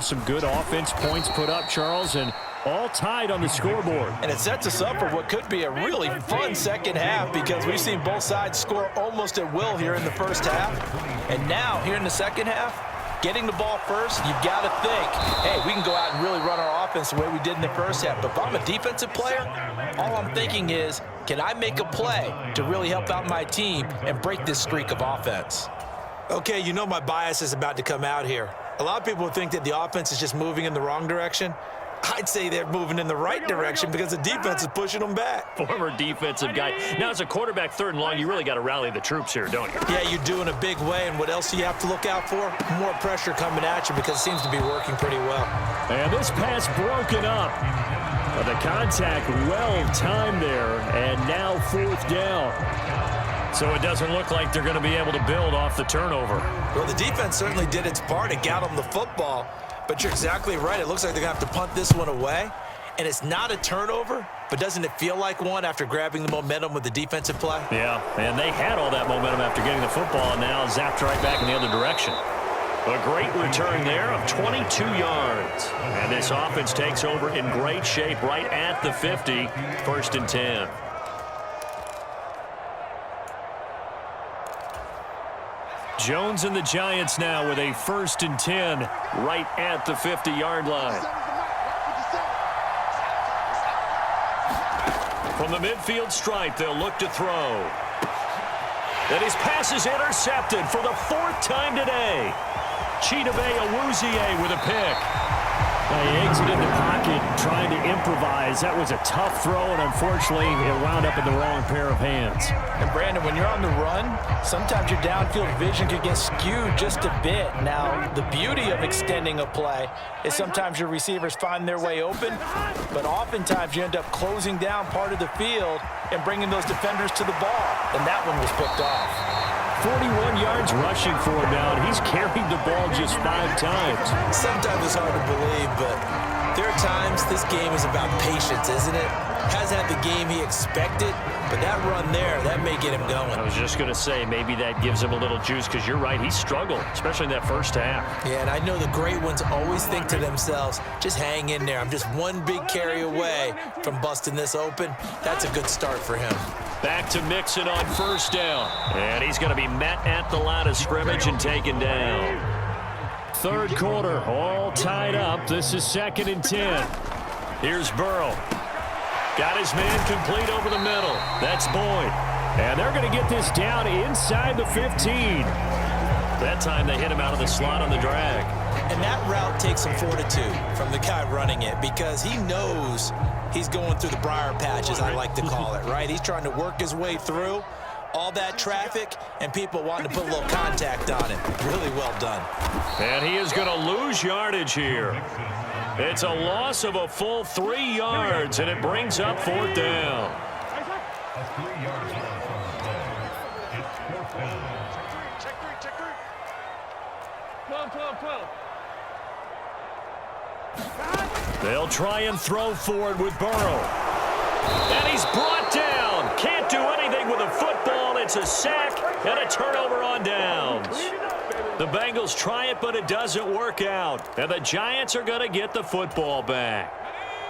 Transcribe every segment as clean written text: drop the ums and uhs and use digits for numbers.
Some good offense points put up, Charles, and all tied on the scoreboard. And it sets us up for what could be a really fun second half because we've seen both sides score almost at will here in the first half. And now, here in the second half, getting the ball first, you've got to think, hey, we can go out and really run our offense the way we did in the first half. But if I'm a defensive player, all I'm thinking is, can I make a play to really help out my team and break this streak of offense? Okay, you know my bias is about to come out here. A lot of people think that the offense is just moving in the wrong direction. I'd say they're moving in the right direction because the defense is pushing them back. Former defensive guy. Now, as a quarterback, 3rd and long, you really got to rally the troops here, don't you? Yeah, you do in a big way. And what else do you have to look out for? More pressure coming at you because it seems to be working pretty well. And this pass broken up. But the contact well-timed there. And now 4th down. So it doesn't look like they're going to be able to build off the turnover. Well, the defense certainly did its part. It got them the football. But you're exactly right. It looks like they're going to have to punt this one away. And it's not a turnover, but doesn't it feel like one after grabbing the momentum with the defensive play? Yeah, and they had all that momentum after getting the football and now zapped right back in the other direction. A great return there of 22 yards. And this offense takes over in great shape right at the 50, 1st and 10. Jones and the Giants now with a 1st and 10 right at the 50-yard line. From the midfield stripe, they'll look to throw. And his pass is intercepted for the 4th time today. Chidobe Awuzie with a pick. He exited the pocket trying to improvise. That was a tough throw, and unfortunately, it wound up in the wrong pair of hands. And, Brandon, when you're on the run, sometimes your downfield vision can get skewed just a bit. Now, the beauty of extending a play is sometimes your receivers find their way open, but oftentimes you end up closing down part of the field and bringing those defenders to the ball, and that one was picked off. 41 yards rushing for him now, and he's carried the ball just 5 times. Sometimes it's hard to believe, but there are times this game is about patience, isn't it? Hasn't had the game he expected, but that run there, that may get him going. I was just going to say, maybe that gives him a little juice, because you're right, he struggled, especially in that first half. Yeah, and I know the great ones always think to themselves, just hang in there. I'm just one big carry away from busting this open. That's a good start for him. Back to Mixon on 1st down. And he's going to be met at the line of scrimmage and taken down. 3rd quarter, all tied up. This is 2nd and 10. Here's Burrow. Got his man complete over the middle. That's Boyd. And they're going to get this down inside the 15. That time they hit him out of the slot on the drag. And that route takes some fortitude from the guy running it because he knows he's going through the briar patch, as I like to call it, right? He's trying to work his way through all that traffic and people wanting to put a little contact on him. Really well done. And he is going to lose yardage here. It's a loss of a full 3 yards, and it brings up 4th down. They'll try and throw forward with Burrow. And he's brought down. Can't do anything with a football. It's a sack and a turnover on downs. The Bengals try it, but it doesn't work out. And the Giants are going to get the football back.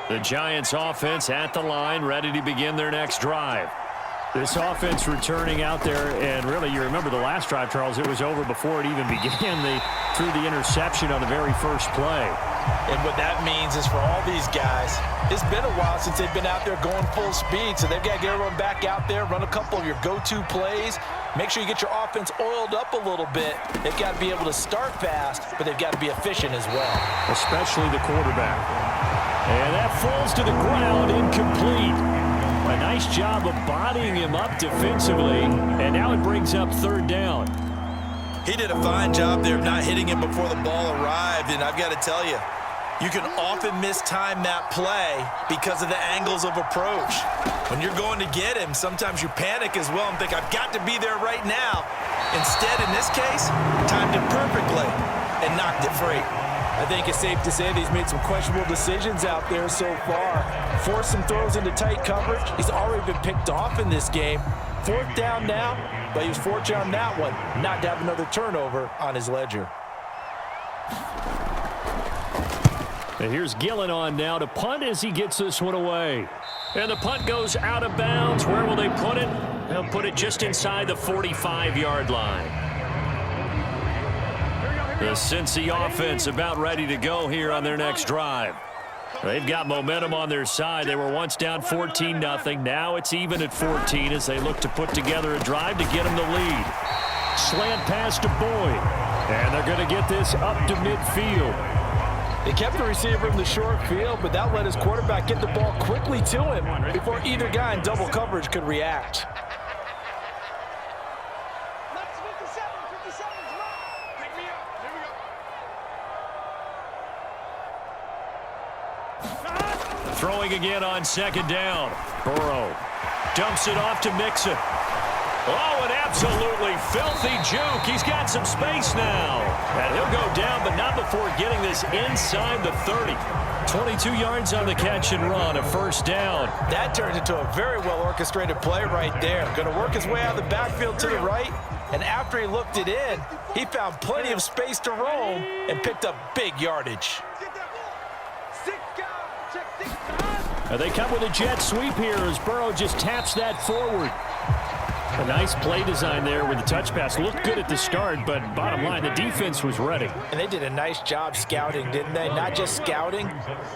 The Giants offense at the line, ready to begin their next drive. This offense returning out there, and really, you remember the last drive, Charles, it was over before it even began. They threw the interception on the very first play. And what that means is for all these guys, it's been a while since they've been out there going full speed, so they've got to get everyone back out there, run a couple of your go-to plays, make sure you get your offense oiled up a little bit. They've got to be able to start fast, but they've got to be efficient as well. Especially the quarterback. And that falls to the ground, incomplete. A nice job of bodying him up defensively, and now it brings up 3rd down. He did a fine job there of not hitting him before the ball arrived, and I've got to tell you, you can often mistime that play because of the angles of approach. When you're going to get him, sometimes you panic as well and think, I've got to be there right now. Instead, in this case, timed it perfectly and knocked it free. I think it's safe to say that he's made some questionable decisions out there so far. Forced some throws into tight coverage. He's already been picked off in this game. 4th down now, but he was fortunate on that one not to have another turnover on his ledger. And here's Gillen on now to punt as he gets this one away. And the punt goes out of bounds. Where will they put it? They'll put it just inside the 45-yard line. The Cincy offense about ready to go here on their next drive. They've got momentum on their side. They were once down 14-0. Now it's even at 14 as they look to put together a drive to get them the lead. Slant pass to Boyd. And they're going to get this up to midfield. They kept the receiver in the short field, but that let his quarterback get the ball quickly to him before either guy in double coverage could react. Throwing again on second down. Burrow dumps it off to Mixon. Oh, an absolutely filthy juke. He's got some space now. And he'll go down, but not before getting this inside the 30. 22 yards on the catch and run, a first down. That turned into a very well-orchestrated play right there. Going to work his way out of the backfield to the right, and after he looked it in, he found plenty of space to roam and picked up big yardage. They come with a jet sweep here as Burrow just taps that forward. A nice play design there with the touch pass. Looked good at the start, but bottom line, the defense was ready. And they did a nice job scouting, didn't they? Not just scouting,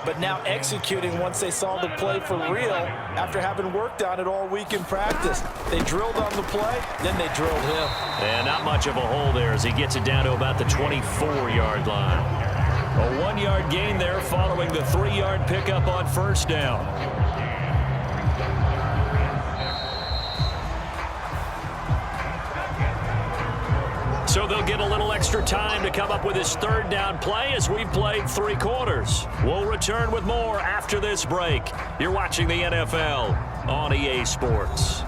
but now executing once they saw the play for real after having worked on it all week in practice. They drilled on the play, then they drilled him. And not much of a hole there as he gets it down to about the 24-yard line. A 1-yard gain there following the 3-yard pickup on first down. So they'll get a little extra time to come up with his third down play as we've played 3 quarters. We'll return with more after this break. You're watching the NFL on EA Sports.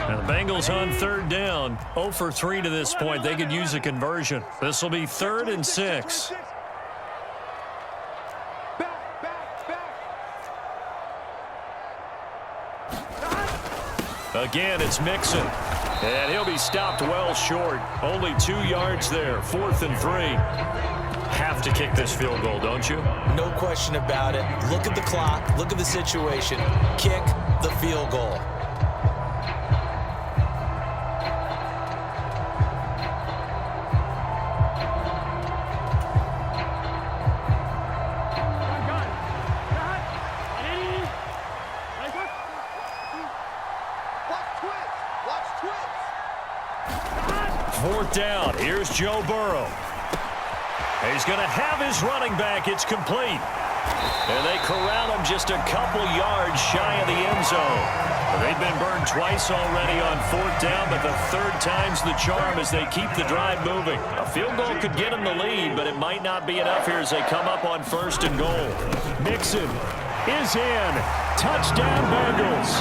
And the Bengals on third down, 0 for 3 to this point. They could use a conversion. This will be 3rd and 6. Again, it's Mixon. And he'll be stopped well short. Only 2 yards there. 4th and 3. Have to kick this field goal, don't you? No question about it. Look at the clock. Look at the situation. Kick the field goal. Fourth down. Here's Joe Burrow. He's going to have his running back. It's complete. And they corral him just a couple yards shy of the end zone. They've been burned twice already on 4th down, but the 3rd time's the charm as they keep the drive moving. A field goal could get them the lead, but it might not be enough here as they come up on 1st and goal. Mixon is in. Touchdown, Bengals.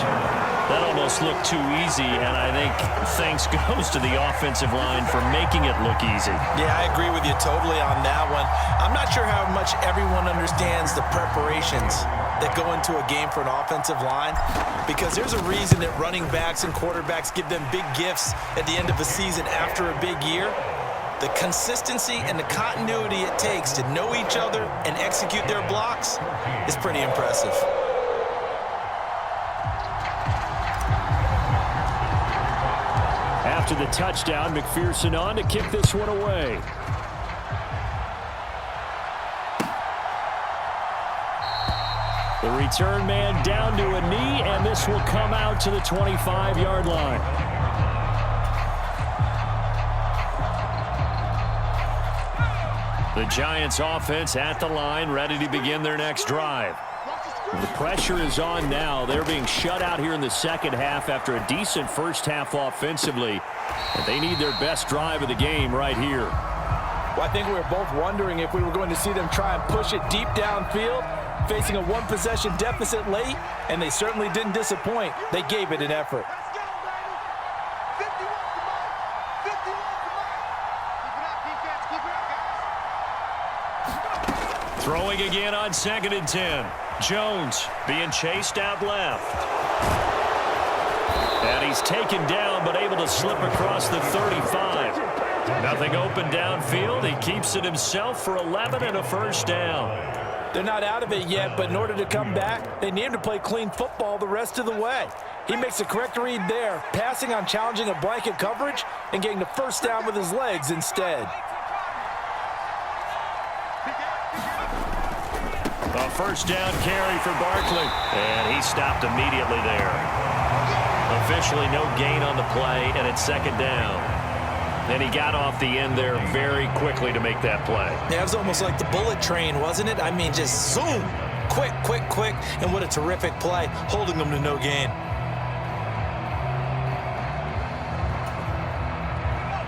That almost looked too easy, and I think thanks goes to the offensive line for making it look easy. Yeah, I agree with you totally on that one. I'm not sure how much everyone understands the preparations that go into a game for an offensive line, because there's a reason that running backs and quarterbacks give them big gifts at the end of a season after a big year. The consistency and the continuity it takes to know each other and execute their blocks is pretty impressive. After the touchdown, McPherson on to kick this one away. The return man down to a knee, and this will come out to the 25-yard line. The Giants offense at the line, ready to begin their next drive. The pressure is on now. They're being shut out here in the second half after a decent first half offensively. And they need their best drive of the game right here. Well, I think we were both wondering if we were going to see them try and push it deep downfield, facing a one-possession deficit late, and they certainly didn't disappoint. They gave it an effort. Throwing again on 2nd and 10. Jones being chased out left. And he he's taken down but able to slip across the 35. Nothing open downfield. He keeps it himself for 11 and a first down. They're not out of it yet, but in order to come back, they need him to play clean football the rest of the way. He makes the correct read there, passing on challenging a blanket coverage and getting the first down with his legs instead. A first down carry for Barkley. And he stopped immediately there. Officially no gain on the play, and it's second down. And he got off the end there very quickly to make that play. Yeah, it was almost like the bullet train, wasn't it? I mean, just zoom. Quick, quick, quick. And what a terrific play, holding them to no gain.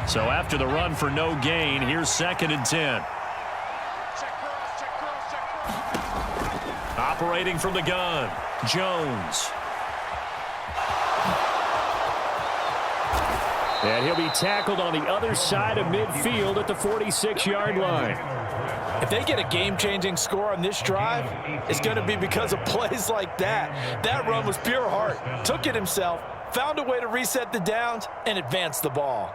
So after the run for no gain, here's 2nd and 10. Operating from the gun, Jones. And he'll be tackled on the other side of midfield at the 46-yard line. If they get a game-changing score on this drive, it's going to be because of plays like that. That run was pure heart. Took it himself, found a way to reset the downs, and advance the ball.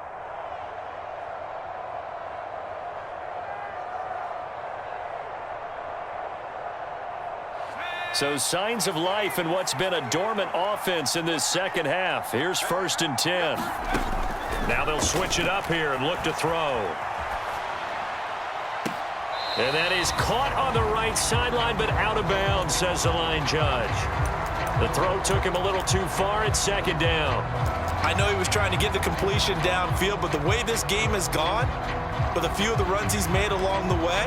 So signs of life in what's been a dormant offense in this second half. Here's 1st and 10. Now they'll switch it up here and look to throw. And that is caught on the right sideline, but out of bounds, says the line judge. The throw took him a little too far. It's 2nd down. I know he was trying to get the completion downfield, but the way this game has gone, with a few of the runs he's made along the way,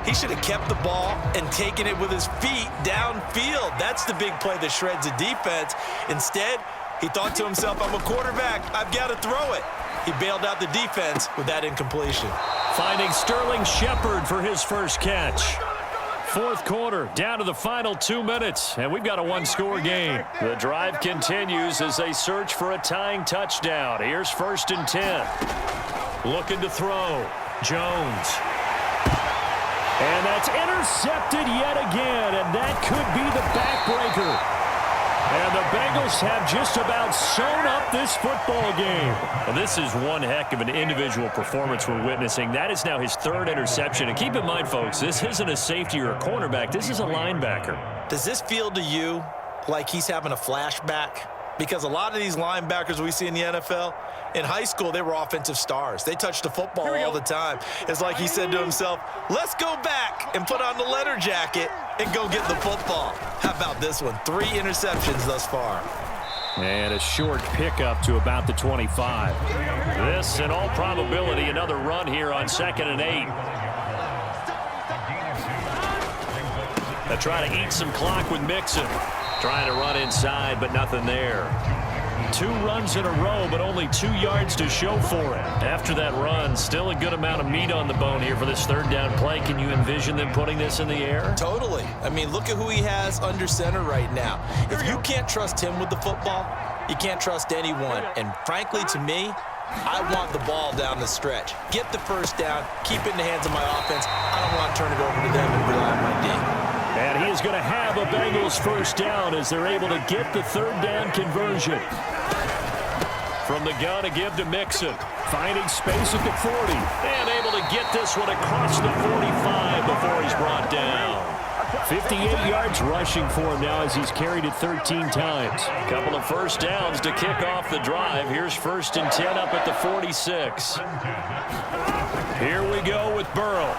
he should have kept the ball and taken it with his feet downfield. That's the big play that shreds a defense. Instead, he thought to himself, I'm a quarterback. I've got to throw it. He bailed out the defense with that incompletion. Finding Sterling Shepard for his first catch. 4th quarter, down to the final 2 minutes, and we've got a one-score game. The drive continues as they search for a tying touchdown. Here's 1st and 10. Looking to throw. Jones. And that's intercepted yet again, and that could be the backbreaker. And the Bengals have just about sewn up this football game. Well, this is one heck of an individual performance we're witnessing. That is now his 3rd interception. And keep in mind, folks, this isn't a safety or a cornerback. This is a linebacker. Does this feel to you like he's having a flashback? Because a lot of these linebackers we see in the NFL, in high school, they were offensive stars. They touched the football all the time. It's like he said to himself, let's go back and put on the leather jacket and go get the football. How about this one? 3 interceptions thus far. And a short pickup to about the 25. This, in all probability, another run here on 2nd and 8. They'll try to eat some clock with Mixon. Trying to run inside, but nothing there. 2 runs in a row, but only 2 yards to show for it. After that run, still a good amount of meat on the bone here for this 3rd down play. Can you envision them putting this in the air? Totally. I mean, look at who he has under center right now. If you can't trust him with the football, you can't trust anyone. And frankly, to me, I want the ball down the stretch. Get the first down, keep it in the hands of my offense. I don't want to turn it over to them and rely on my D. And he is going to have a Bengals first down as they're able to get the 3rd down conversion. From the gun to give to Mixon. Finding space at the 40. And able to get this one across the 45 before he's brought down. 58 yards rushing for him now as he's carried it 13 times. A couple of first downs to kick off the drive. Here's 1st and 10 up at the 46. Here we go with Burrow.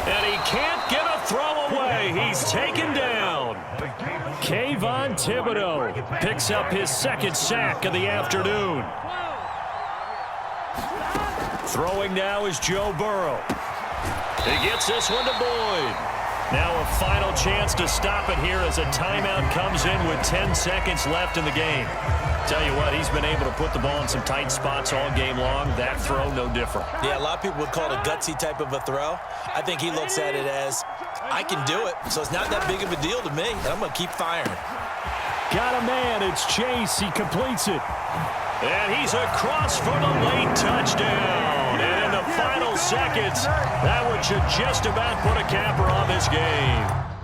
And he can't get a throw away. He's taken down. Kayvon Thibodeau picks up his 2nd sack of the afternoon. Throwing now is Joe Burrow. He gets this one to Boyd. Now a final chance to stop it here as a timeout comes in with 10 seconds left in the game. Tell you what, he's been able to put the ball in some tight spots all game long. That throw, no different. Yeah, a lot of people would call it a gutsy type of a throw. I think he looks at it as, I can do it, so it's not that big of a deal to me, and I'm going to keep firing. Got a man, it's Chase, he completes it. And he's across for the late touchdown. And in the final seconds, that one should just about put a capper on this game.